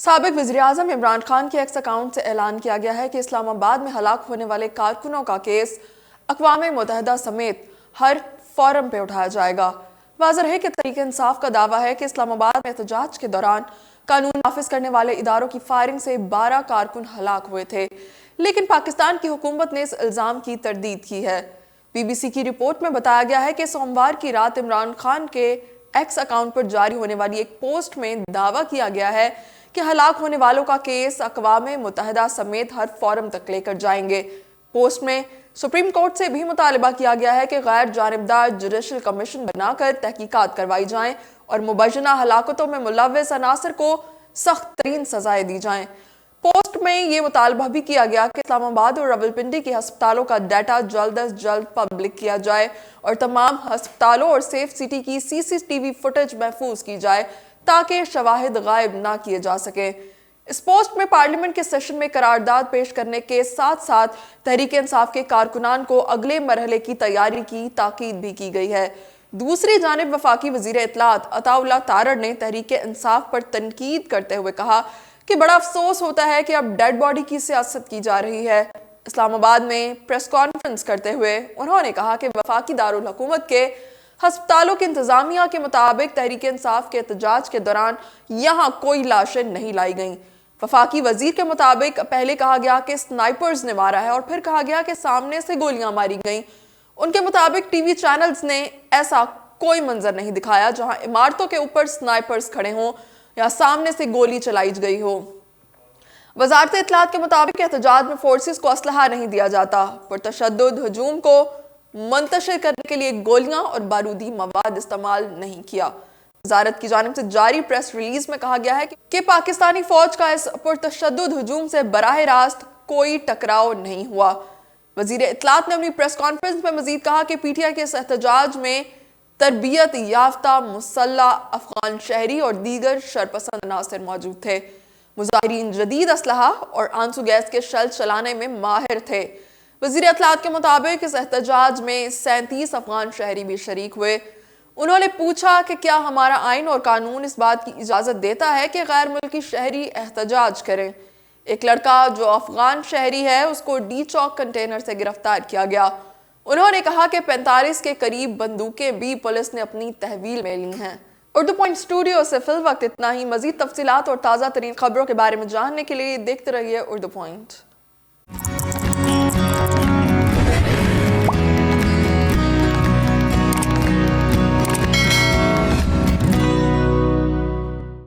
سابق وزیراعظم عمران خان کے ایکس اکاؤنٹ سے اعلان کیا گیا ہے کہ اسلام آباد میں ہلاک ہونے والے کارکنوں کا کیس اقوام متحدہ سمیت ہر فورم پہ اٹھایا جائے گا۔ واضح ہے کہ تحریک انصاف کا دعویٰ ہے کہ اسلام آباد میں احتجاج کے دوران قانون نافذ کرنے والے اداروں کی فائرنگ سے 12 کارکن ہلاک ہوئے تھے، لیکن پاکستان کی حکومت نے اس الزام کی تردید کی ہے۔ بی بی سی کی رپورٹ میں بتایا گیا ہے کہ سوموار کی رات عمران خان کے ایکس اکاؤنٹ پر جاری ہونے والی ایک پوسٹ میں دعویٰ کیا گیا ہے کہ ہلاک ہونے والوں کا کیس اقوام متحدہ سمیت ہر فورم تک لے کر جائیں گے۔ پوسٹ میں سپریم کورٹ سے بھی مطالبہ کیا گیا ہے کہ غیر جانبدار جوڈیشل کمیشن بنا کر تحقیقات کروائی جائیں اور مبینہ ہلاکتوں میں ملوث عناصر کو سخت ترین سزائیں دی جائیں۔ پوسٹ میں یہ مطالبہ بھی کیا گیا کہ اسلام آباد اور راولپنڈی کے ہسپتالوں کا ڈیٹا جلد از جلد پبلک کیا جائے اور تمام ہسپتالوں اور سیف سٹی کی سی سی ٹی وی فوٹیج محفوظ کی جائے تاکہ شواہد غائب نہ کیے جا سکیں۔ اس پوسٹ میں پارلیمنٹ کے سیشن میں قرارداد پیش کرنے کے ساتھ ساتھ تحریک انصاف کے کارکنان کو اگلے مرحلے کی تیاری کی تاکید بھی کی گئی ہے۔ دوسری جانب وفاقی وزیر اطلاعات عطا اللہ تارڑ نے تحریک انصاف پر تنقید کرتے ہوئے کہا کہ بڑا افسوس ہوتا ہے کہ اب ڈیڈ باڈی کی سیاست کی جا رہی ہے۔ اسلام آباد میں پریس کانفرنس کرتے ہوئے انہوں نے کہا کہ وفاقی دارالحکومت کے ہسپتالوں کے انتظامیہ کے مطابق تحریک انصاف کے احتجاج کے دوران یہاں کوئی لاشیں نہیں لائی گئیں۔ وفاقی وزیر کے مطابق پہلے کہا گیا کہ سنائپرز نے مارا ہے اور پھر کہا گیا کہ سامنے سے گولیاں ماری گئیں۔ ان کے مطابق ٹی وی چینلز نے ایسا کوئی منظر نہیں دکھایا جہاں عمارتوں کے اوپر سنائپرز کھڑے ہوں یا سامنے سے گولی چلائی گئی ہو۔ وزارت اطلاعات کے مطابق احتجاج میں فورسز کو اسلحہ نہیں دیا جاتا۔ پرتشدد ہجوم کو منتشر کرنے کے لیے گولیاں اور بارودی مواد استعمال نہیں کیا۔ وزارت کی جانب سے جاری پریس ریلیز میں کہا گیا ہے کہ پاکستانی فوج کا اس پرتشدد ہجوم سے براہ راست کوئی ٹکراؤ نہیں ہوا۔ وزیر اطلاعات نے اپنی پریس کانفرنس میں مزید کہا کہ پی ٹی آئی کے اس احتجاج میں تربیت یافتہ مسلح افغان شہری اور دیگر شرپسند عناصر موجود تھے۔ مظاہرین جدید اسلحہ اور آنسو گیس کے شیل چلانے میں ماہر تھے۔ وزیر اطلاعات کے مطابق اس احتجاج میں 37 افغان شہری بھی شریک ہوئے۔ انہوں نے پوچھا کہ کیا ہمارا آئین اور قانون اس بات کی اجازت دیتا ہے کہ غیر ملکی شہری احتجاج کریں؟ ایک لڑکا جو افغان شہری ہے اس کو ڈی چوک کنٹینر سے گرفتار کیا گیا۔ انہوں نے کہا کہ 45 کے قریب بندوقیں بھی پولیس نے اپنی تحویل میں لی ہیں۔ اردو پوائنٹ اسٹوڈیو سے فی الوقت اتنا ہی۔ مزید تفصیلات اور تازہ ترین خبروں کے بارے میں جاننے کے لیے دیکھتے رہیے اردو پوائنٹ۔